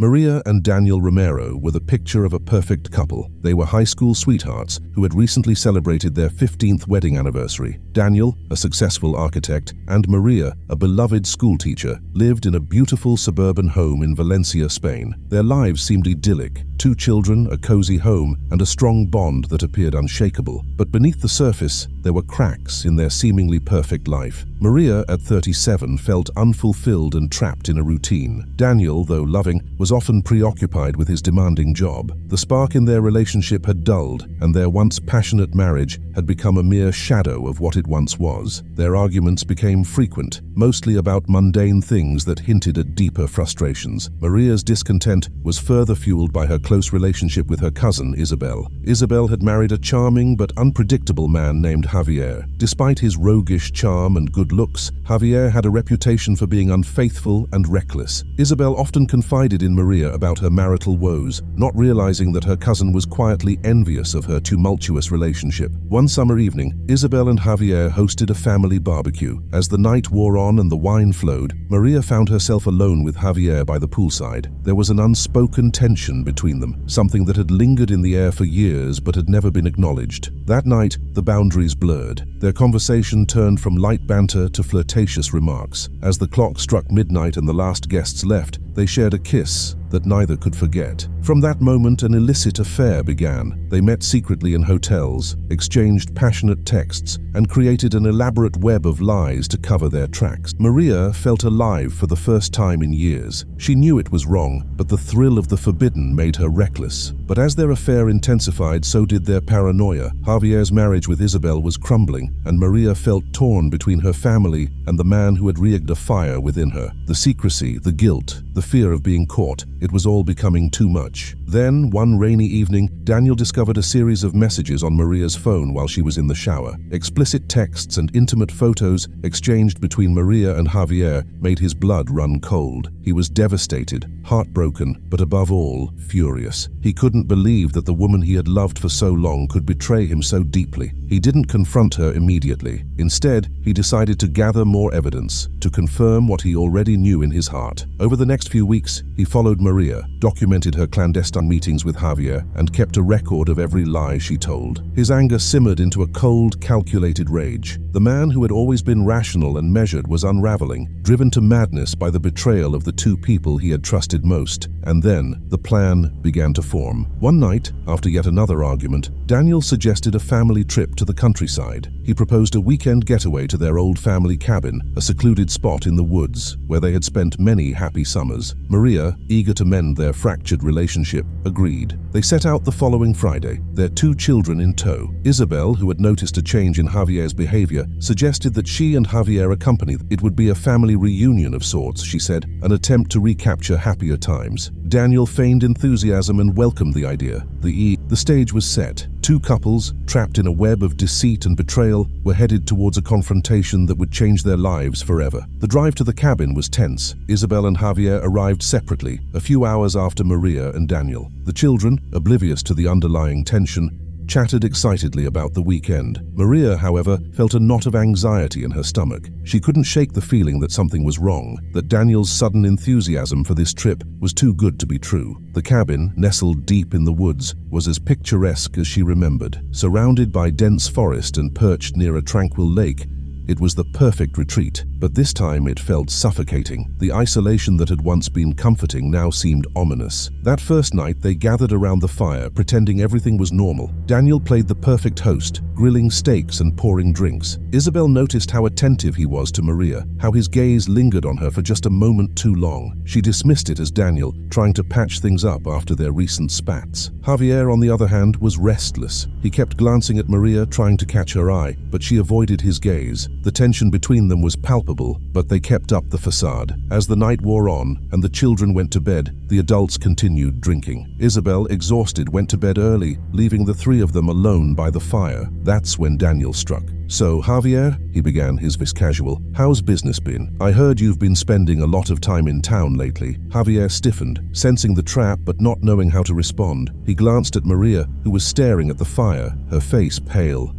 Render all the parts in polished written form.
Maria and Daniel Romero were the picture of a perfect couple. They were high school sweethearts who had recently celebrated their 15th wedding anniversary. Daniel, a successful architect, and Maria, a beloved schoolteacher, lived in a beautiful suburban home in Valencia, Spain. Their lives seemed idyllic. 2 children, a cozy home, and a strong bond that appeared unshakable. But beneath the surface, there were cracks in their seemingly perfect life. Maria, at 37, felt unfulfilled and trapped in a routine. Daniel, though loving, was often preoccupied with his demanding job. The spark in their relationship had dulled, and their once passionate marriage had become a mere shadow of what it once was. Their arguments became frequent, mostly about mundane things that hinted at deeper frustrations. Maria's discontent was further fueled by her close relationship with her cousin, Isabelle. Isabelle had married a charming but unpredictable man named Javier. Despite his roguish charm and good looks, Javier had a reputation for being unfaithful and reckless. Isabelle often confided in Maria about her marital woes, not realizing that her cousin was quietly envious of her tumultuous relationship. One summer evening, Isabelle and Javier hosted a family barbecue. As the night wore on and the wine flowed, Maria found herself alone with Javier by the poolside. There was an unspoken tension between them, something that had lingered in the air for years but had never been acknowledged. That night, the boundaries blurred. Their conversation turned from light banter to flirtatious remarks. As the clock struck midnight and the last guests left, they shared a kiss that neither could forget. From that moment, an illicit affair began. They met secretly in hotels, exchanged passionate texts, and created an elaborate web of lies to cover their tracks. Maria felt alive for the first time in years. She knew it was wrong, but the thrill of the forbidden made her reckless. But as their affair intensified, so did their paranoia. Javier's marriage with Isabelle was crumbling, and Maria felt torn between her family and the man who had rigged a fire within her. The secrecy, the guilt, the fear of being caught, it was all becoming too much. Then, one rainy evening, Daniel discovered a series of messages on Maria's phone while she was in the shower. Explicit texts and intimate photos exchanged between Maria and Javier made his blood run cold. He was devastated, heartbroken, but above all, furious. He couldn't believe that the woman he had loved for so long could betray him so deeply. He didn't confront her immediately. Instead, he decided to gather more evidence, to confirm what he already knew in his heart. Over the next few weeks, he followed Maria, documented her clandestine meetings with Javier, and kept a record of every lie she told. His anger simmered into a cold, calculated rage. The man who had always been rational and measured was unraveling, driven to madness by the betrayal of the 2 people he had trusted most. And then, the plan began to form. One night, after yet another argument, Daniel suggested a family trip to the countryside. He proposed a weekend getaway to their old family cabin, a secluded spot in the woods, where they had spent many happy summers. Maria, eager to mend their fractured relationship, agreed. They set out the following Friday, their 2 children in tow. Isabelle, who had noticed a change in Javier's behavior, suggested that she and Javier accompany them. It would be a family reunion of sorts, she said, an attempt to recapture happier times. Daniel feigned enthusiasm and welcomed the idea. The stage was set. 2 couples, trapped in a web of deceit and betrayal, were headed towards a confrontation that would change their lives forever. The drive to the cabin was tense. Isabelle and Javier arrived separately, a few hours after Maria and Daniel. The children, oblivious to the underlying tension, chatted excitedly about the weekend. Maria, however, felt a knot of anxiety in her stomach. She couldn't shake the feeling that something was wrong, that Daniel's sudden enthusiasm for this trip was too good to be true. The cabin, nestled deep in the woods, was as picturesque as she remembered. Surrounded by dense forest and perched near a tranquil lake, it was the perfect retreat, but this time it felt suffocating. The isolation that had once been comforting now seemed ominous. That first night, they gathered around the fire, pretending everything was normal. Daniel played the perfect host, grilling steaks and pouring drinks. Isabelle noticed how attentive he was to Maria, how his gaze lingered on her for just a moment too long. She dismissed it as Daniel, trying to patch things up after their recent spats. Javier, on the other hand, was restless. He kept glancing at Maria, trying to catch her eye, but she avoided his gaze. The tension between them was palpable, but they kept up the facade. As the night wore on and the children went to bed, the adults continued drinking. Isabelle, exhausted, went to bed early, leaving the 3 of them alone by the fire. That's when Daniel struck. "So, Javier," he began, his voice casual, "how's business been? I heard you've been spending a lot of time in town lately." Javier stiffened, sensing the trap but not knowing how to respond. He glanced at Maria, who was staring at the fire, her face pale.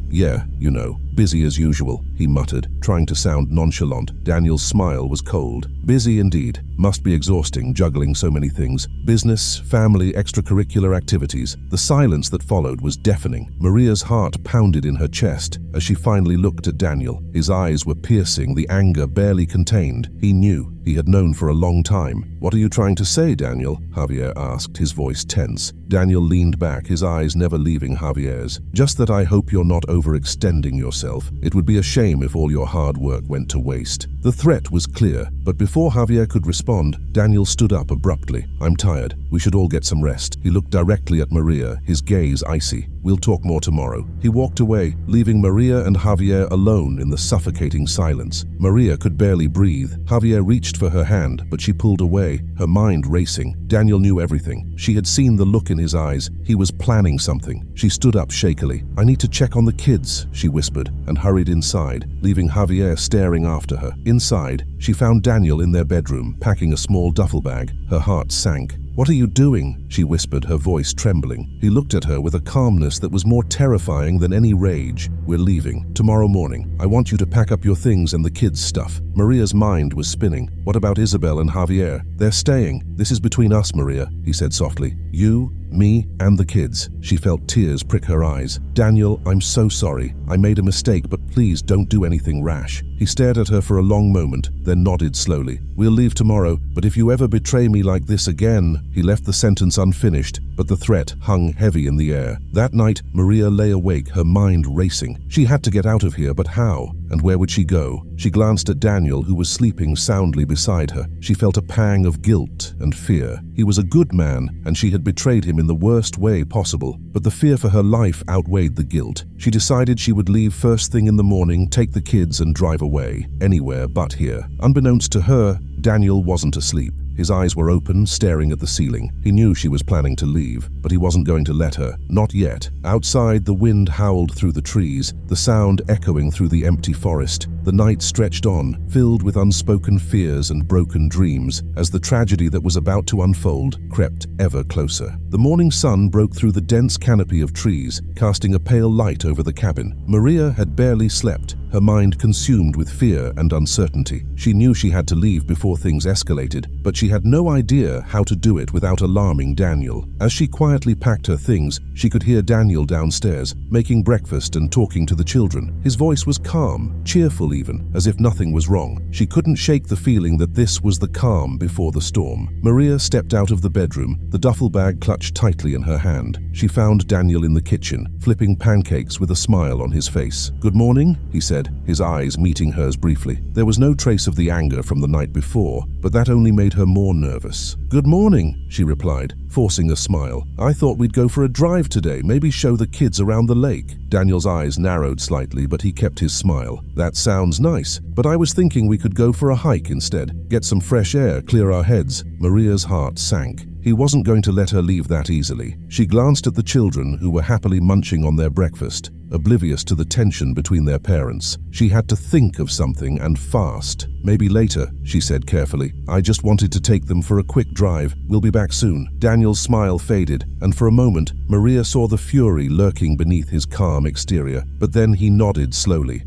Yeah, you know. Busy as usual, he muttered, trying to sound nonchalant. Daniel's smile was cold. Busy indeed. Must be exhausting, juggling so many things. Business, family, extracurricular activities. The silence that followed was deafening. Maria's heart pounded in her chest as she finally looked at Daniel. His eyes were piercing, the anger barely contained. He knew. He had known for a long time. "What are you trying to say, Daniel?" Javier asked, his voice tense. Daniel leaned back, his eyes never leaving Javier's. "Just that I hope you're not overextending yourself. It would be a shame if all your hard work went to waste." The threat was clear, but before Javier could respond, Daniel stood up abruptly. "I'm tired. We should all get some rest." He looked directly at Maria, his gaze icy. "We'll talk more tomorrow." He walked away, leaving Maria and Javier alone in the suffocating silence. Maria could barely breathe. Javier reached for her hand, but she pulled away, her mind racing. Daniel knew everything. She had seen the look in his eyes. He was planning something. She stood up shakily. "I need to check on the kids," she whispered, and hurried inside, leaving Javier staring after her. Inside, she found Daniel in their bedroom, packing a small duffel bag. Her heart sank. "What are you doing?" she whispered, her voice trembling. He looked at her with a calmness that was more terrifying than any rage. "We're leaving. Tomorrow morning. I want you to pack up your things and the kids' stuff." Maria's mind was spinning. "What about Isabelle and Javier?" "They're staying. This is between us, Maria," he said softly. "You, me, and the kids." She felt tears prick her eyes. "Daniel, I'm so sorry. I made a mistake, but please don't do anything rash." He stared at her for a long moment, then nodded slowly. "We'll leave tomorrow, but if you ever betray me like this again..." He left the sentence unfinished, but the threat hung heavy in the air. That night, Maria lay awake, her mind racing. She had to get out of here, but how? And where would she go? She glanced at Daniel, who was sleeping soundly beside her. She felt a pang of guilt and fear. He was a good man, and she had betrayed him in the worst way possible. But the fear for her life outweighed the guilt. She decided she would leave first thing in the morning, take the kids, and drive away. Anywhere but here. Unbeknownst to her, Daniel wasn't asleep. His eyes were open, staring at the ceiling. He knew she was planning to leave, but he wasn't going to let her. Not yet. Outside, the wind howled through the trees, the sound echoing through the empty forest. The night stretched on, filled with unspoken fears and broken dreams, as the tragedy that was about to unfold crept ever closer. The morning sun broke through the dense canopy of trees, casting a pale light over the cabin. Maria had barely slept, her mind consumed with fear and uncertainty. She knew she had to leave before things escalated, but she had no idea how to do it without alarming Daniel. As she quietly packed her things, she could hear Daniel downstairs, making breakfast and talking to the children. His voice was calm, cheerful even, as if nothing was wrong. She couldn't shake the feeling that this was the calm before the storm. Maria stepped out of the bedroom, the duffel bag clutched tightly in her hand. She found Daniel in the kitchen, flipping pancakes with a smile on his face. "Good morning," he said, his eyes meeting hers briefly. There was no trace of the anger from the night before, but that only made her more nervous. "Good morning," she replied, forcing a smile. "I thought we'd go for a drive today, maybe show the kids around the lake." Daniel's eyes narrowed slightly, but he kept his smile. "That sounds nice, but I was thinking we could go for a hike instead. Get some fresh air, clear our heads." Maria's heart sank. He wasn't going to let her leave that easily. She glanced at the children, who were happily munching on their breakfast, oblivious to the tension between their parents. She had to think of something, and fast. "Maybe later," she said carefully. "I just wanted to take them for a quick drive. We'll be back soon." Daniel's smile faded, and for a moment, Maria saw the fury lurking beneath his calm exterior. But then he nodded slowly.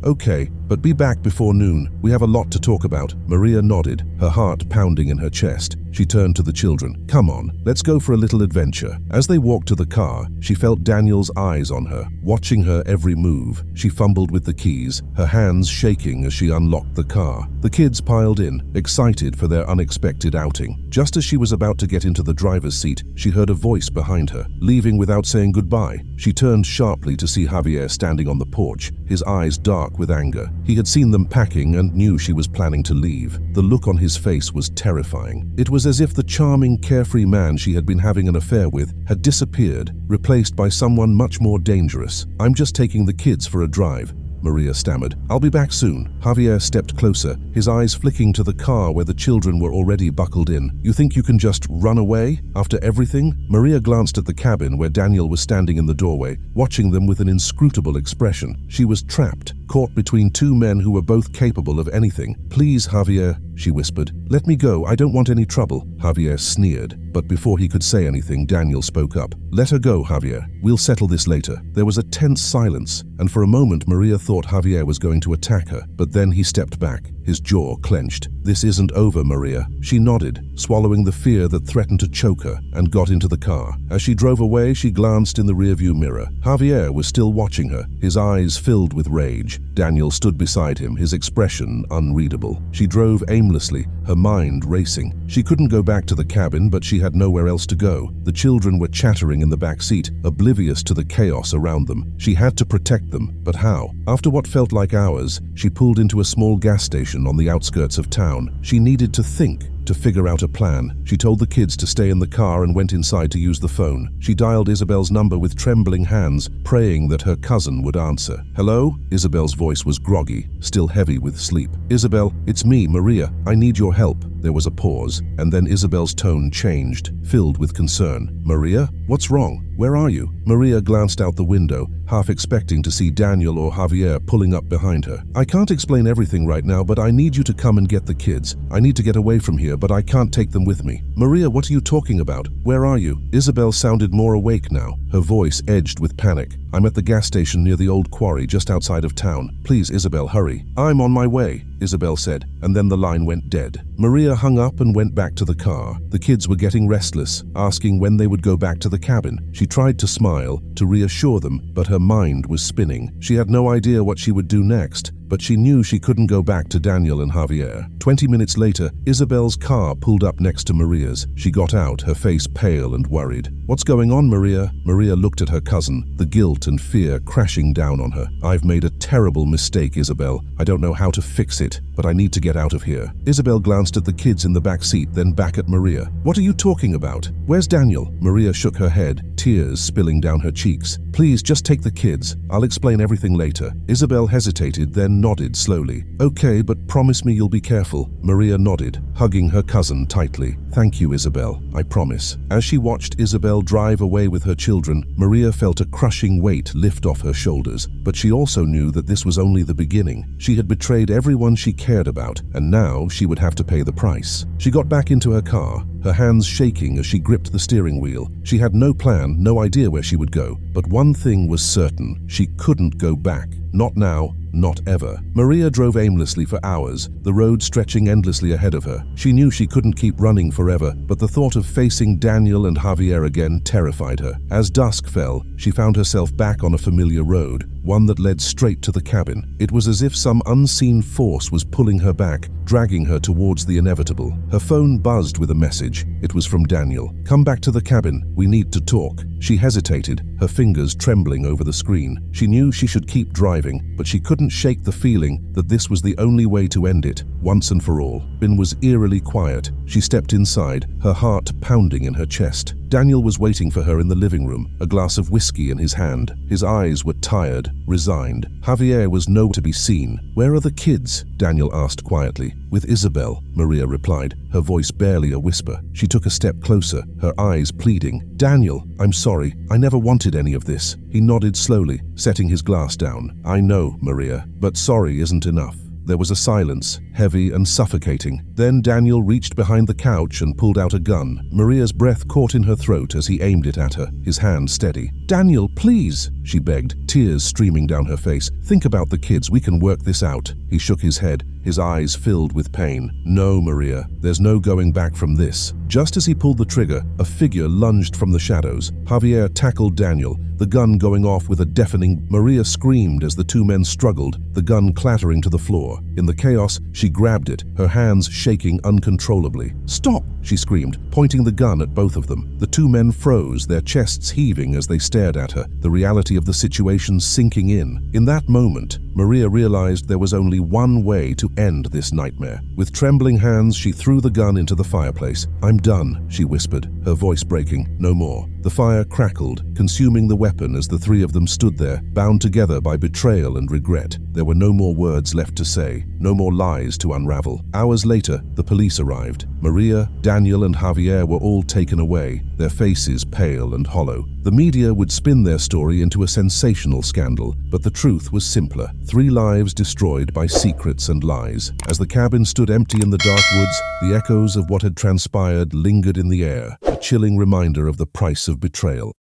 "Okay, but be back before noon. We have a lot to talk about." Maria nodded, her heart pounding in her chest. She turned to the children. "Come on, let's go for a little adventure." As they walked to the car, she felt Daniel's eyes on her, watching her every move. She fumbled with the keys, her hands shaking as she unlocked the car. The kids piled in, excited for their unexpected outing. Just as she was about to get into the driver's seat, she heard a voice behind her, leaving without saying goodbye. She turned sharply to see Javier standing on the porch, his eyes dark with anger. He had seen them packing and knew she was planning to leave. The look on his face was terrifying. It was as if the charming, carefree man she had been having an affair with had disappeared, replaced by someone much more dangerous. "I'm just taking the kids for a drive," Maria stammered. "I'll be back soon." Javier stepped closer, his eyes flicking to the car where the children were already buckled in. "You think you can just run away after everything?" Maria glanced at the cabin where Daniel was standing in the doorway, watching them with an inscrutable expression. She was trapped, caught between two men who were both capable of anything. "Please, Javier," she whispered. "Let me go, I don't want any trouble." Javier sneered, but before he could say anything, Daniel spoke up. "Let her go, Javier. We'll settle this later." There was a tense silence, and for a moment Maria thought Javier was going to attack her, but then he stepped back, his jaw clenched. "This isn't over, Maria." She nodded, swallowing the fear that threatened to choke her, and got into the car. As she drove away, she glanced in the rearview mirror. Javier was still watching her, his eyes filled with rage. Daniel stood beside him, his expression unreadable. She drove aimlessly, her mind racing. She couldn't go back to the cabin, but she had nowhere else to go. The children were chattering in the back seat, oblivious to the chaos around them. She had to protect them, but how? After what felt like hours, she pulled into a small gas station on the outskirts of town. She needed to think, to figure out a plan. She told the kids to stay in the car and went inside to use the phone. She dialed Isabelle's number with trembling hands, praying that her cousin would answer. "Hello?" Isabelle's voice was groggy, still heavy with sleep. "Isabelle, it's me, Maria. I need your help." There was a pause, and then Isabelle's tone changed, filled with concern. "Maria? What's wrong? Where are you?" Maria glanced out the window, half expecting to see Daniel or Javier pulling up behind her. "I can't explain everything right now, but I need you to come and get the kids. I need to get away from here, but I can't take them with me." "Maria, what are you talking about? Where are you?" Isabelle sounded more awake now, her voice edged with panic. "I'm at the gas station near the old quarry just outside of town. Please, Isabelle, hurry." "I'm on my way," Isabelle said, and then the line went dead. Maria hung up and went back to the car. The kids were getting restless, asking when they would go back to the cabin. She tried to smile, to reassure them, but her mind was spinning. She had no idea what she would do next, but she knew she couldn't go back to Daniel and Javier. 20 minutes later, Isabelle's car pulled up next to Maria's. She got out, her face pale and worried. "What's going on, Maria?" Maria looked at her cousin, the guilt and fear crashing down on her. "I've made a terrible mistake, Isabelle. I don't know how to fix it, but I need to get out of here." Isabelle glanced at the kids in the back seat, then back at Maria. "What are you talking about? Where's Daniel?" Maria shook her head, tears spilling down her cheeks. "Please, just take the kids. I'll explain everything later." Isabelle hesitated, then nodded slowly. "Okay, but promise me you'll be careful." Maria nodded, hugging her cousin tightly. "Thank you, Isabelle. I promise." As she watched Isabelle drive away with her children, Maria felt a crushing weight lift off her shoulders. But she also knew that this was only the beginning. She had betrayed everyone she cared about, and now she would have to pay the price. She got back into her car, her hands shaking as she gripped the steering wheel. She had no plan, no idea where she would go. But one thing was certain: she couldn't go back. Not now, not ever. Maria drove aimlessly for hours, the road stretching endlessly ahead of her. She knew she couldn't keep running forever, but the thought of facing Daniel and Javier again terrified her. As dusk fell, she found herself back on a familiar road, one that led straight to the cabin. It was as if some unseen force was pulling her back, dragging her towards the inevitable. Her phone buzzed with a message. It was from Daniel. "Come back to the cabin. We need to talk." She hesitated, her fingers trembling over the screen. She knew she should keep driving, but she couldn't shake the feeling that this was the only way to end it, once and for all. The cabin was eerily quiet. She stepped inside, her heart pounding in her chest. Daniel was waiting for her in the living room, a glass of whiskey in his hand. His eyes were tired, resigned. Javier was nowhere to be seen. "Where are the kids?" Daniel asked quietly. "With Isabelle," Maria replied, her voice barely a whisper. She took a step closer, her eyes pleading. "Daniel, I'm sorry. I never wanted any of this." He nodded slowly, setting his glass down. "I know, Maria, but sorry isn't enough." There was a silence, heavy and suffocating. Then Daniel reached behind the couch and pulled out a gun. Maria's breath caught in her throat as he aimed it at her, his hand steady. "Daniel, please," she begged, tears streaming down her face. "Think about the kids. We can work this out." He shook his head, his eyes filled with pain. "No, Maria, there's no going back from this." Just as he pulled the trigger, a figure lunged from the shadows. Javier tackled Daniel, the gun going off with a deafening. Maria screamed as the two men struggled, the gun clattering to the floor. In the chaos, she grabbed it, her hands shaking uncontrollably. "Stop!" she screamed, pointing the gun at both of them. The two men froze, their chests heaving as they stared at her, the reality of the situation sinking in. In that moment, Maria realized there was only one way to end this nightmare. With trembling hands, she threw the gun into the fireplace. "I'm done," she whispered, her voice breaking. "No more." The fire crackled, consuming the weapon as the three of them stood there, bound together by betrayal and regret. There were no more words left to say, no more lies mysteries to unravel. Hours later, the police arrived. Maria, Daniel, and Javier were all taken away, their faces pale and hollow. The media would spin their story into a sensational scandal, but the truth was simpler. 3 lives destroyed by secrets and lies. As the cabin stood empty in the dark woods, the echoes of what had transpired lingered in the air, a chilling reminder of the price of betrayal.